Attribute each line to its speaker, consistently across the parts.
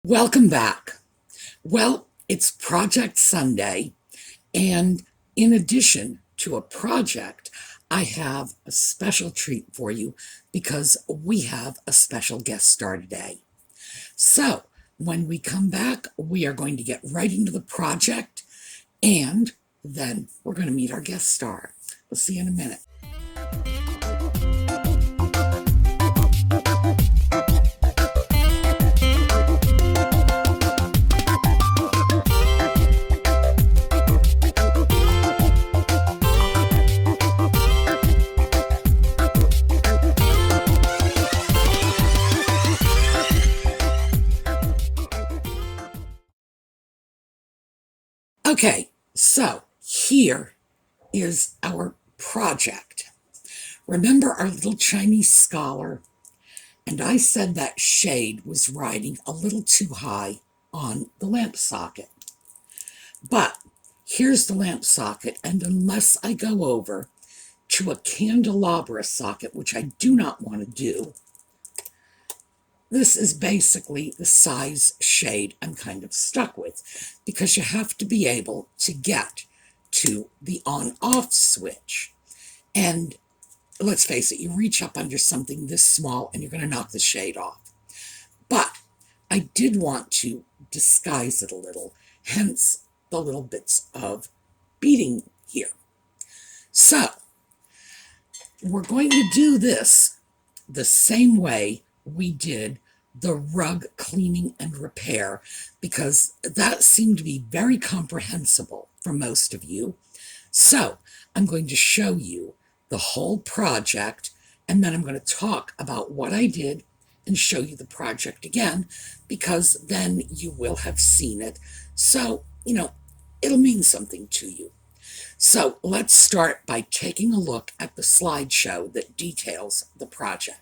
Speaker 1: Welcome back. Well, it's Project Sunday, and in addition to a project, I have a special treat for you because we have a special guest star today. So, when we come back, we are going to get right into the project, and then we're going to meet our guest star. We'll see you in a minute. Okay, so here is our project. Remember our little Chinese scholar? And I said that shade was riding a little too high on the lamp socket. But here's the lamp socket, and unless I go over to a candelabra socket, which I do not want to do, this is basically the size shade I'm kind of stuck with, because you have to be able to get to the on-off switch. And let's face it, you reach up under something this small and you're going to knock the shade off. But I did want to disguise it a little, hence the little bits of beading here. So we're going to do this the same way we did the rug cleaning and repair, because that seemed to be very comprehensible for most of you. So I'm going to show you the whole project, and then I'm going to talk about what I did and show you the project again, because then you will have seen it. So, it'll mean something to you. So let's start by taking a look at the slideshow that details the project.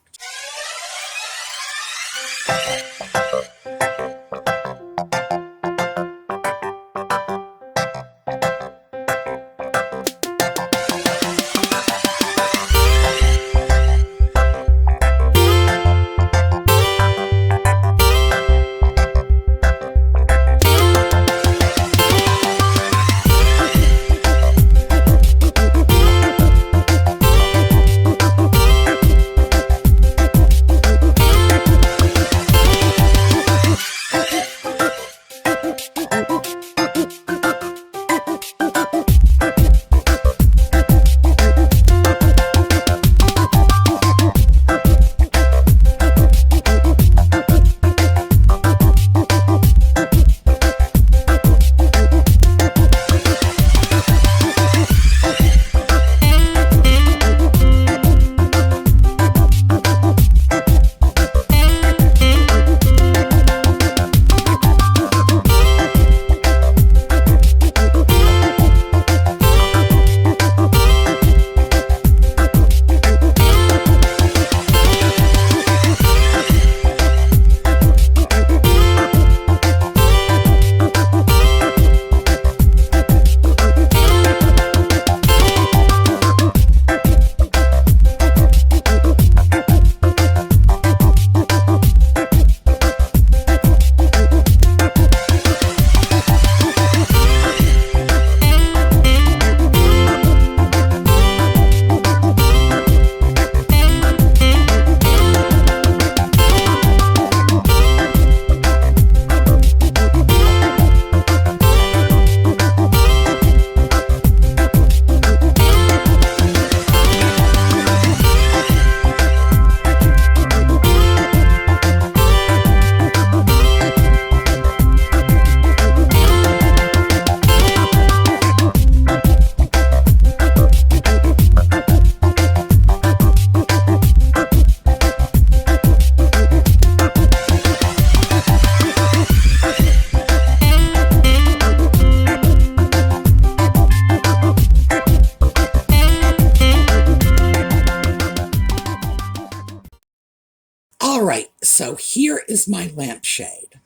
Speaker 1: So here is my lampshade,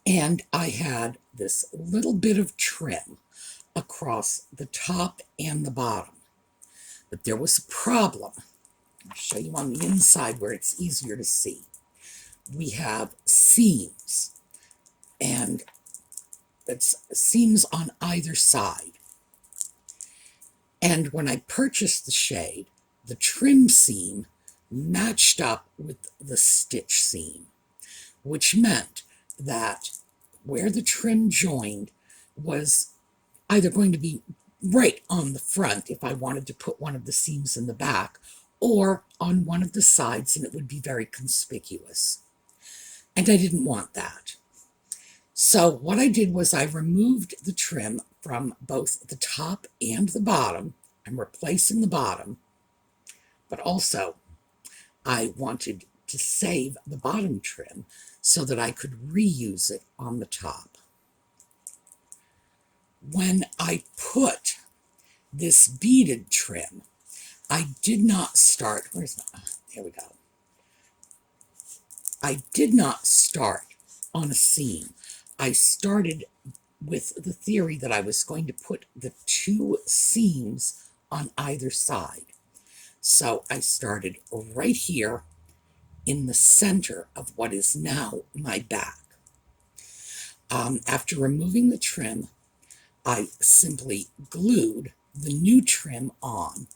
Speaker 1: and I had this little bit of trim across the top and the bottom, but there was a problem. I'll show you on the inside where it's easier to see. We have seams and it's seams on either side. And when I purchased the shade, the trim seam matched up with the stitch seam, which meant that where the trim joined was either going to be right on the front if I wanted to put one of the seams in the back, or on one of the sides, and it would be very conspicuous. And I didn't want that. So what I did was I removed the trim from both the top and the bottom. I'm replacing the bottom, but also I wanted to save the bottom trim so that I could reuse it on the top. When I put this beaded trim, I did not start, there we go. I did not start on a seam. I started with the theory that I was going to put the two seams on either side. So I started right here in the center of what is now my back. After removing the trim, I simply glued the new trim on,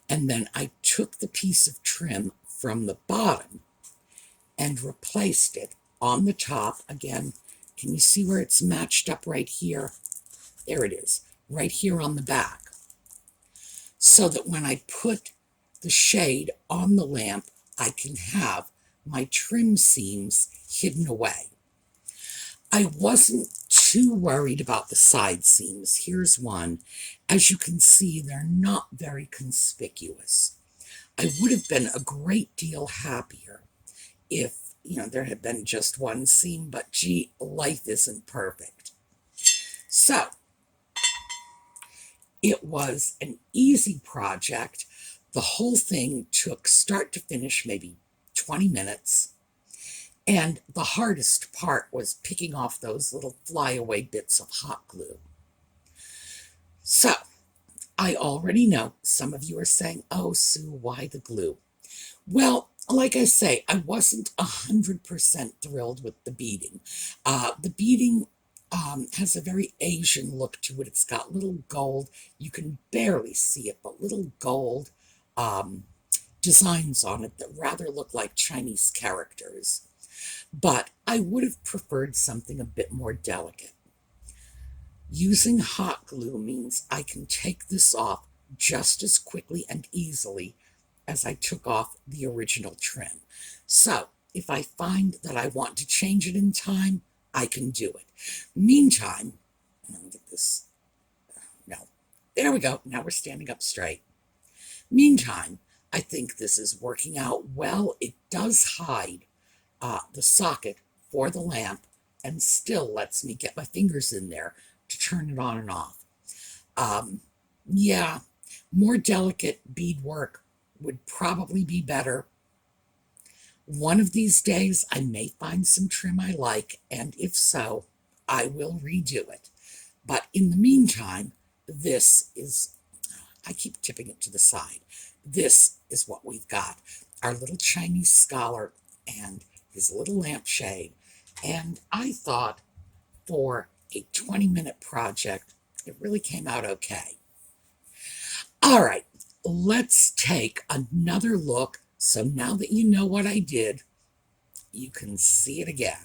Speaker 1: and then I took the piece of trim from the bottom and replaced it on the top. Again, can you see where it's matched up right here? There it is, right here on the back. So that when I put the shade on the lamp, I can have my trim seams hidden away. I wasn't too worried about the side seams. Here's one. As you can see, they're not very conspicuous. I would have been a great deal happier if, there had been just one seam, but gee, life isn't perfect. So, it was an easy project. The whole thing took start to finish maybe 20 minutes. And the hardest part was picking off those little flyaway bits of hot glue. So, I already know some of you are saying, oh, Sue, why the glue? Well, like I say, I wasn't 100% thrilled with the beading. The beading has a very Asian look to it. It's got little gold, you can barely see it, but little gold designs on it that rather look like Chinese characters. But I would have preferred something a bit more delicate. Using hot glue means I can take this off just as quickly and easily as I took off the original trim. So if I find that I want to change it in time, I can do it. Meantime, let me get this, no, there we go, now we're standing up straight. Meantime, I think this is working out well. It does hide the socket for the lamp and still lets me get my fingers in there to turn it on and off. Yeah, more delicate beadwork would probably be better. One of these days I may find some trim I like, and if so, I will redo it. But in the meantime, this is, I keep tipping it to the side. This is what we've got. Our little Chinese scholar and his little lampshade. And I thought for a 20-minute project, it really came out okay. All right, let's take another look. So now that you know what I did, you can see it again.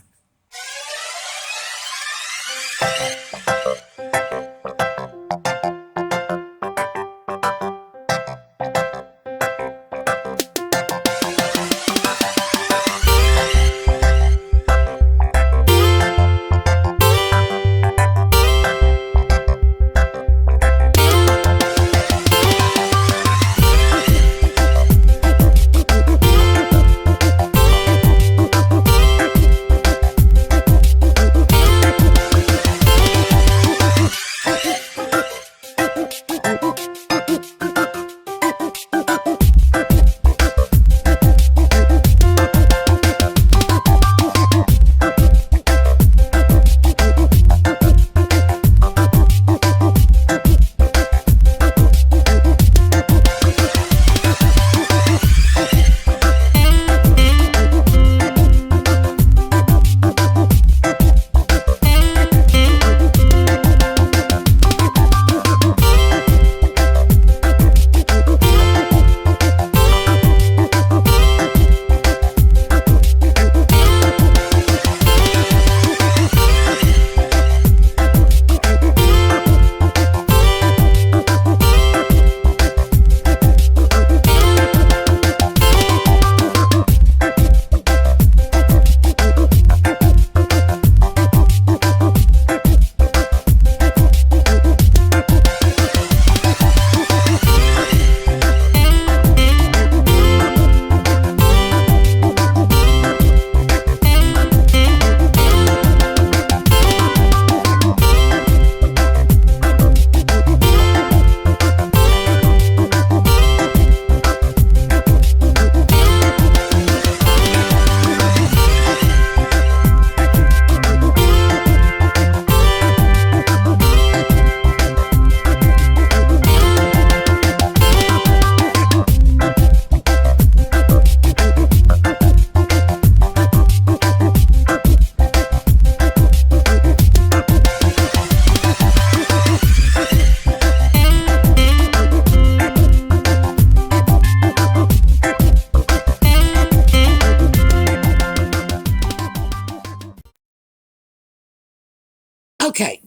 Speaker 1: Okay,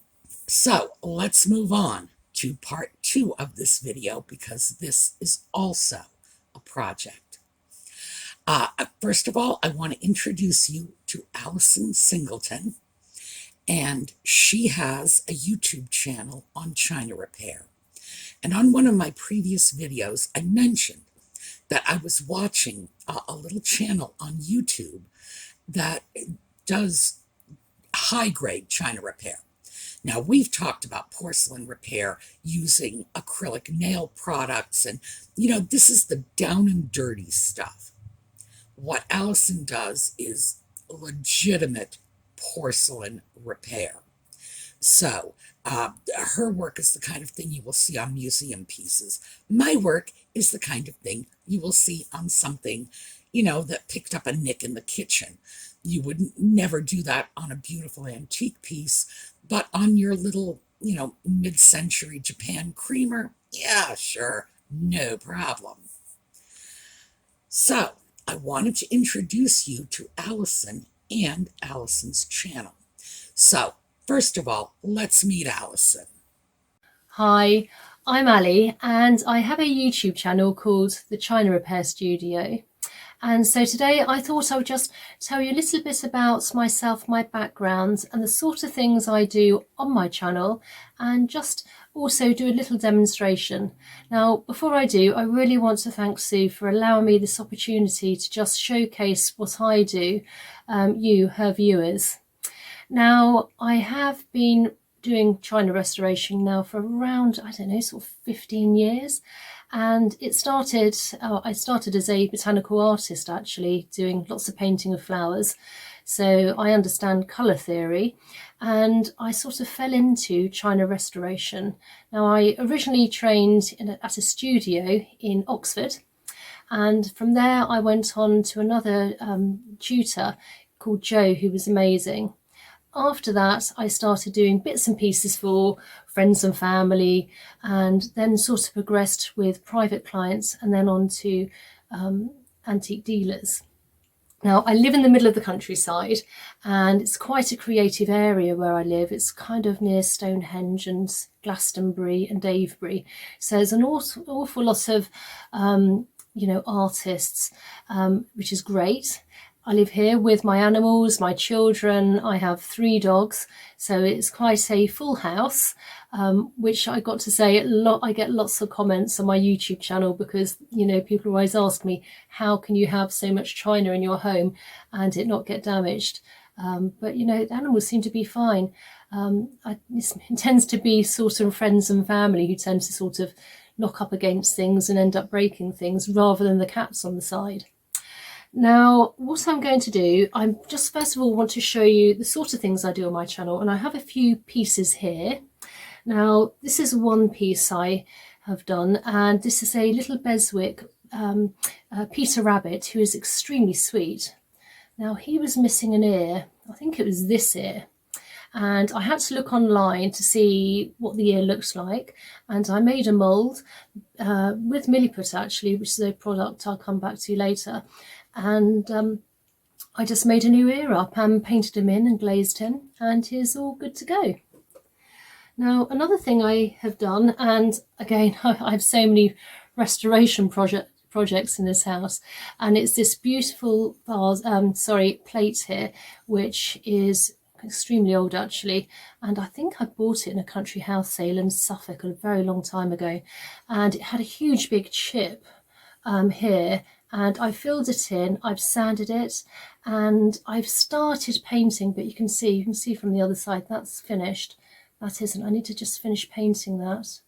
Speaker 1: so let's move on to part 2 of this video, because this is also a project. First of all, I want to introduce you to Allison Singleton, and she has a YouTube channel on China repair. And on one of my previous videos, I mentioned that I was watching a little channel on YouTube that does high-grade China repair. Now, we've talked about porcelain repair using acrylic nail products, and, this is the down and dirty stuff. What Allison does is legitimate porcelain repair. So, her work is the kind of thing you will see on museum pieces. My work is the kind of thing you will see on something, that picked up a nick in the kitchen. You would never do that on a beautiful antique piece, but on your little, mid-century Japan creamer, yeah, sure, no problem. So, I wanted to introduce you to Allison and Allison's channel. So, first of all, let's meet Allison.
Speaker 2: Hi, I'm Ali, and I have a YouTube channel called The China Repair Studio. And so today I thought I would just tell you a little bit about myself, my background, and the sort of things I do on my channel, and just also do a little demonstration. Now, before I do, I really want to thank Sue for allowing me this opportunity to just showcase what I do, you, her viewers. Now, I have been doing China restoration now for around, I don't know, sort of 15 years. And it started, I started as a botanical artist, actually, doing lots of painting of flowers. So I understand colour theory, and I sort of fell into China restoration. Now, I originally trained at a studio in Oxford, and from there I went on to another tutor called Joe, who was amazing. After that, I started doing bits and pieces for friends and family, and then sort of progressed with private clients and then on to antique dealers. Now, I live in the middle of the countryside, and it's quite a creative area where I live. It's kind of near Stonehenge and Glastonbury and Avebury. So there's an awful lot of, artists, which is great. I live here with my animals, my children. I have 3 dogs, so it's quite a full house, which I got to say, I get lots of comments on my YouTube channel because, people always ask me, how can you have so much china in your home and it not get damaged? But, the animals seem to be fine. It tends to be sort of friends and family who tend to sort of knock up against things and end up breaking things rather than the cats on the side. Now, what I'm going to do, I just first of all want to show you the sort of things I do on my channel, and I have a few pieces here. Now, this is one piece I have done, and this is a little Beswick Peter Rabbit who is extremely sweet. Now, he was missing an ear. I think it was this ear. And I had to look online to see what the ear looks like, and I made a mould with Milliput, actually, which is a product I'll come back to later. And I just made a new ear up and painted him in and glazed him, and he's all good to go. Now, another thing I have done, and again, I have so many restoration projects in this house, and it's this beautiful plate here, which is extremely old, actually, and I think I bought it in a country house sale in Suffolk a very long time ago, and it had a huge big chip here. And I filled it in, I've sanded it, and I've started painting, but you can see from the other side, that's finished. That isn't, I need to just finish painting that.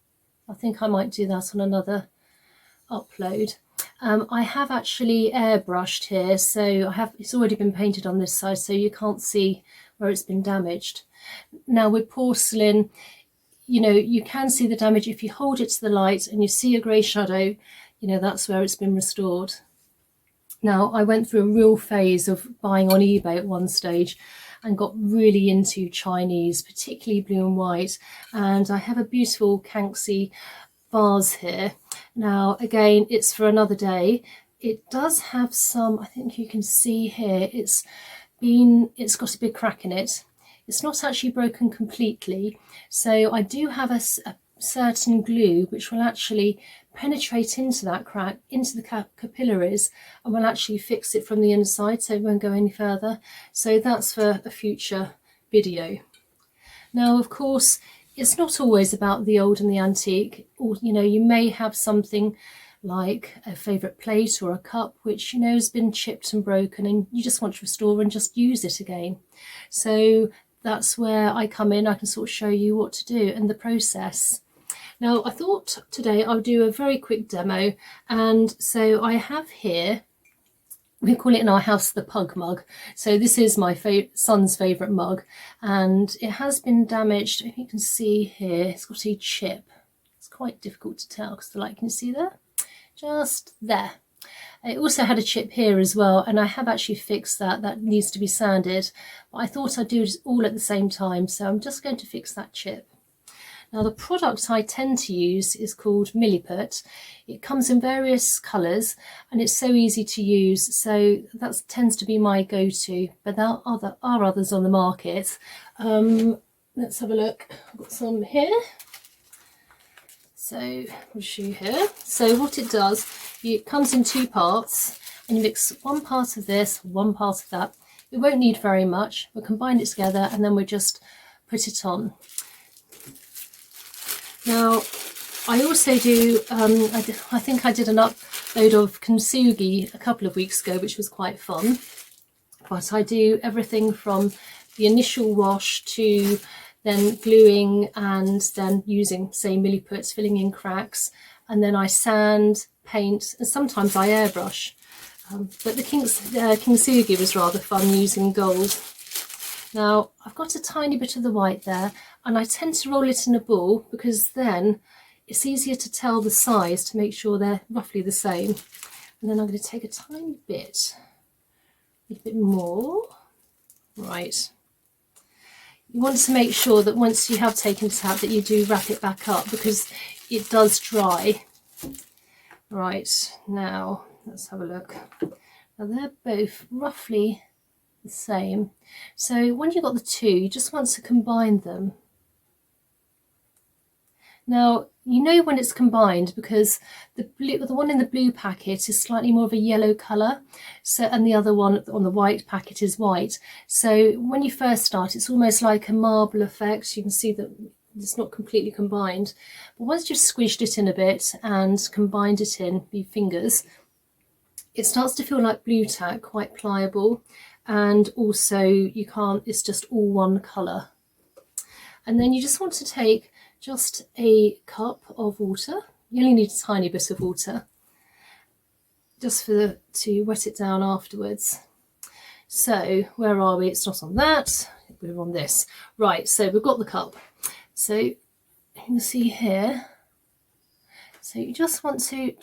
Speaker 2: I think I might do that on another upload. I have actually airbrushed here, so it's already been painted on this side, so you can't see where it's been damaged. Now, with porcelain, you can see the damage if you hold it to the light and you see a grey shadow, that's where it's been restored. Now, I went through a real phase of buying on eBay at one stage and got really into Chinese, particularly blue and white. And I have a beautiful Kanxi vase here. Now, again, it's for another day. It does have some, I think you can see here, it's got a big crack in it. it's not actually broken completely. So I do have a certain glue which will actually penetrate into that crack, into the capillaries, and will actually fix it from the inside, so it won't go any further. So that's for a future video. Now, of course, it's not always about the old and the antique. Or, you know, you may have something like a favourite plate or a cup which, you know, has been chipped and broken, and you just want to restore and just use it again. So that's where I come in. I can sort of show you what to do and the process. Now, I thought today I'll do a very quick demo, and so I have here, we call it in our house the pug mug. So this is my son's favourite mug, and it has been damaged. If you can see here, it's got a chip. It's quite difficult to tell because the light, can you see there? Just there. It also had a chip here as well, and I have actually fixed that. That needs to be sanded, but I thought I'd do it all at the same time, so I'm just going to fix that chip. Now, the product I tend to use is called Milliput. It comes in various colours and it's so easy to use, so that tends to be my go-to, but there are others on the market. Let's have a look. I've got some here. So I'll show you here. So what it does, it comes in two parts, and you mix one part of this, one part of that. It won't need very much. We'll combine it together and then we'll just put it on. Now, I also do, I think I did an upload of kintsugi a couple of weeks ago, which was quite fun. But I do everything from the initial wash to then gluing and then using, say, Milliputs, filling in cracks. And then I sand, paint, and sometimes I airbrush. But the kintsugi was rather fun using gold. Now, I've got a tiny bit of the white there, and I tend to roll it in a ball because then it's easier to tell the size to make sure they're roughly the same. And then I'm going to take a tiny bit, a little bit more. Right. You want to make sure that once you have taken it out that you do wrap it back up because it does dry. Right, now let's have a look. Now they're both roughly the same. So when you've got the two, you just want to combine them. Now, you know when it's combined because the one in the blue packet is slightly more of a yellow colour, so, and the other one on the white packet is white. So when you first start, it's almost like a marble effect. You can see that it's not completely combined. But once you've squished it in a bit and combined it in with your fingers, it starts to feel like blue tack, quite pliable. And also it's just all one colour. And then you just want to take just a cup of water. You only need a tiny bit of water just to wet it down afterwards. So where are we? It's not on that, we're on this. Right, so we've got the cup. So you can see here. So you just want to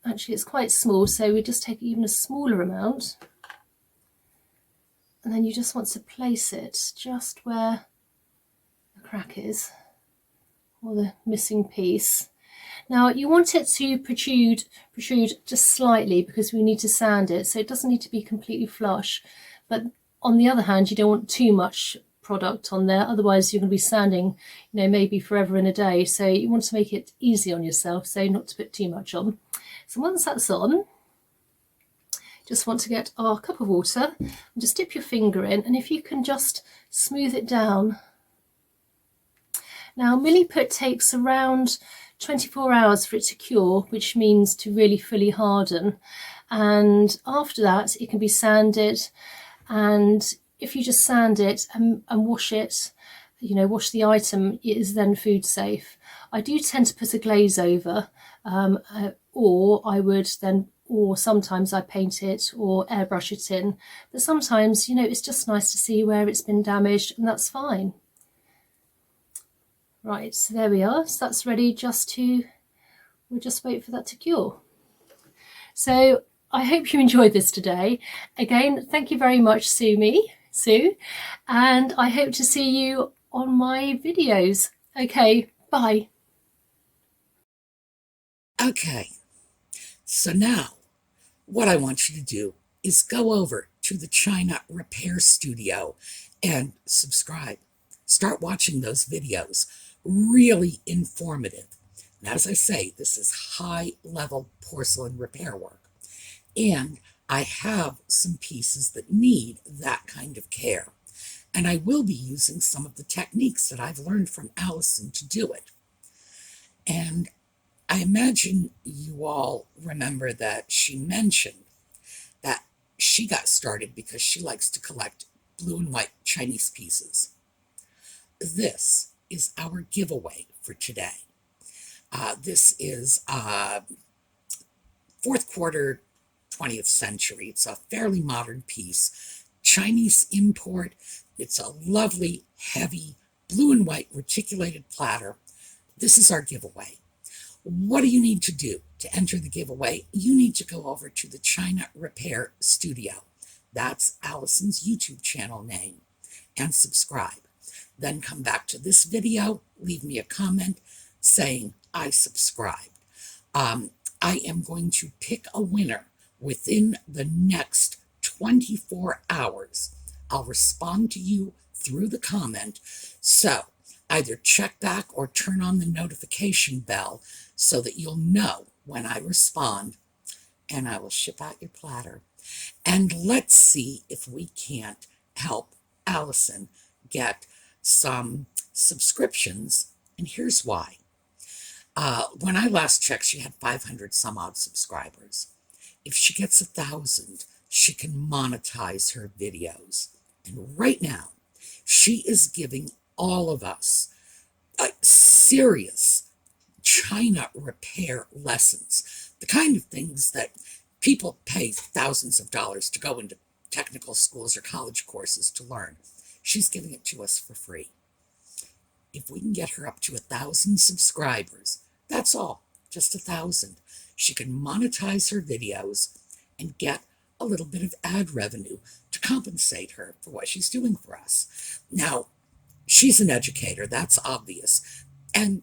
Speaker 2: actually it's quite small, so we just take even a smaller amount. And then you just want to place it just where the crack is, or the missing piece. Now you want it to protrude just slightly because we need to sand it, so it doesn't need to be completely flush. But on the other hand, you don't want too much product on there, otherwise you're going to be sanding, you know, maybe forever and a day. So you want to make it easy on yourself, so not to put too much on. So once that's on, just want to get our cup of water and just dip your finger in, and if you can just smooth it down. Now, Milliput takes around 24 hours for it to cure, which means to really fully harden. And after that, it can be sanded. And if you just sand it and wash it, you know, wash the item, it is then food safe. I do tend to put a glaze over, or sometimes I paint it or airbrush it in. But sometimes, you know, it's just nice to see where it's been damaged, and that's fine. Right, so there we are. So that's ready we'll just wait for that to cure. So I hope you enjoyed this today. Again, thank you very much, Sue, and I hope to see you on my videos. Okay, bye.
Speaker 1: Okay, so now what I want you to do is go over to the China Repair Studio and subscribe. Start watching those videos. Really informative. And as I say, this is high-level porcelain repair work. And I have some pieces that need that kind of care. And I will be using some of the techniques that I've learned from Allison to do it. And I imagine you all remember that she mentioned that she got started because she likes to collect blue and white Chinese pieces. This is our giveaway for today. This is fourth quarter 20th century. It's a fairly modern piece. Chinese import. It's a lovely, heavy, blue and white reticulated platter. This is our giveaway. What do you need to do to enter the giveaway? You need to go over to the China Repair Studio. That's Allison's YouTube channel name, and subscribe. Then come back to this video, leave me a comment saying I subscribed. I am going to pick a winner within the next 24 hours. I'll respond to you through the comment. So either check back or turn on the notification bell so that you'll know when I respond, and I will ship out your platter. And let's see if we can't help Allison get some subscriptions. And here's why. When I last checked, she had 500 some odd subscribers. If she gets 1,000, she can monetize her videos. And right now, she is giving all of us serious China repair lessons, the kind of things that people pay thousands of dollars to go into technical schools or college courses to learn. She's giving it to us for free. If we can get her up to 1,000 subscribers, that's all, just 1,000. She can monetize her videos and get a little bit of ad revenue to compensate her for what she's doing for us. Now, she's an educator, that's obvious. And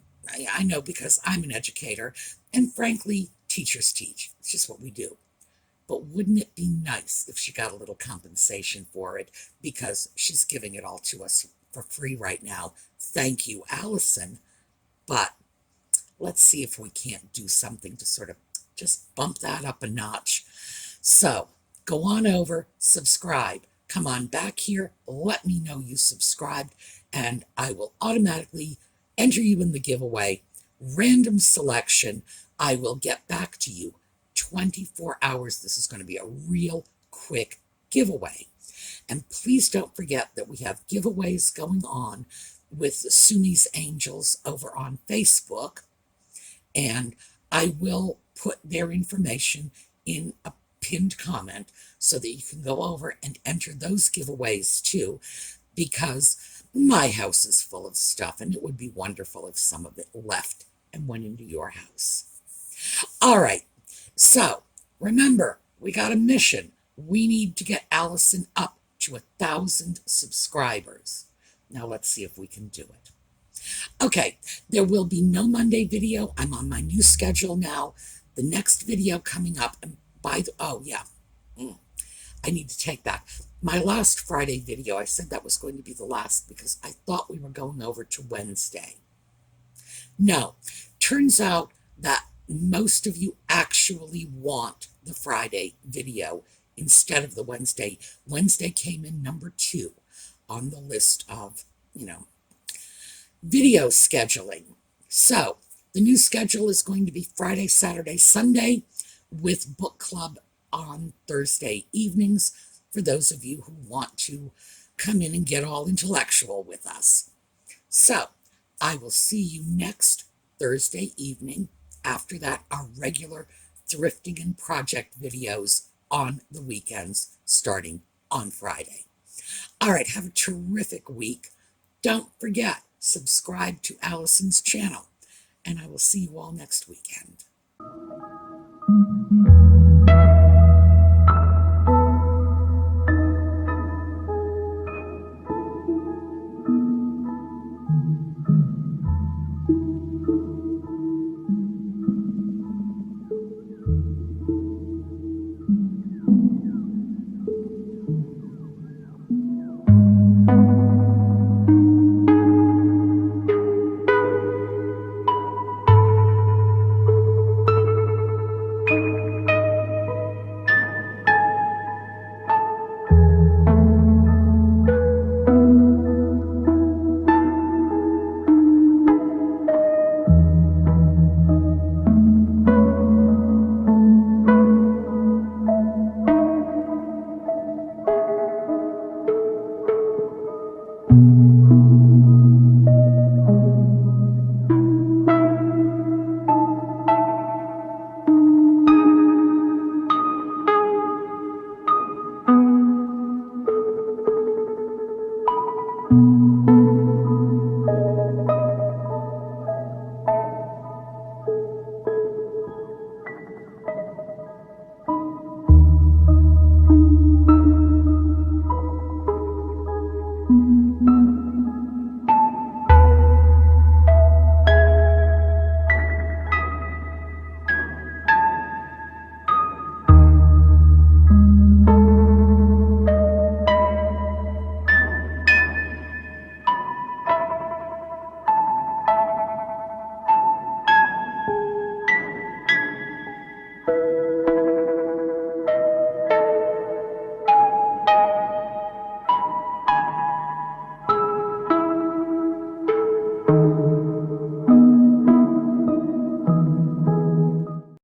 Speaker 1: I know because I'm an educator, and frankly, teachers teach. It's just what we do. But wouldn't it be nice if she got a little compensation for it, because she's giving it all to us for free right now? Thank you, Allison. But let's see if we can't do something to sort of just bump that up a notch. So go on over, subscribe, come on back here, let me know you subscribed, and I will automatically enter you in the giveaway. Random selection. I will get back to you 24 hours. This is going to be a real quick giveaway. And please don't forget that we have giveaways going on with Sumi's Angels over on Facebook. And I will put their information in a pinned comment so that you can go over and enter those giveaways too, because my house is full of stuff and it would be wonderful if some of it left and went into your house. All right, so remember, we got a mission. We need to get Allison up to 1,000 subscribers. Now let's see if we can do it. Okay, there will be no Monday video. I'm on my new schedule now. The next video coming up, and I need to take that. My last Friday video, I said that was going to be the last because I thought we were going over to Wednesday. No, turns out that most of you actually want the Friday video instead of the Wednesday. Wednesday came in number 2 on the list of, video scheduling. So the new schedule is going to be Friday, Saturday, Sunday, with book club on Thursday evenings for those of you who want to come in and get all intellectual with us. So I will see you next Thursday evening. After that, our regular thrifting and project videos on the weekends starting on Friday. All right, have a terrific week. Don't forget, subscribe to Allison's channel, and I will see you all next weekend.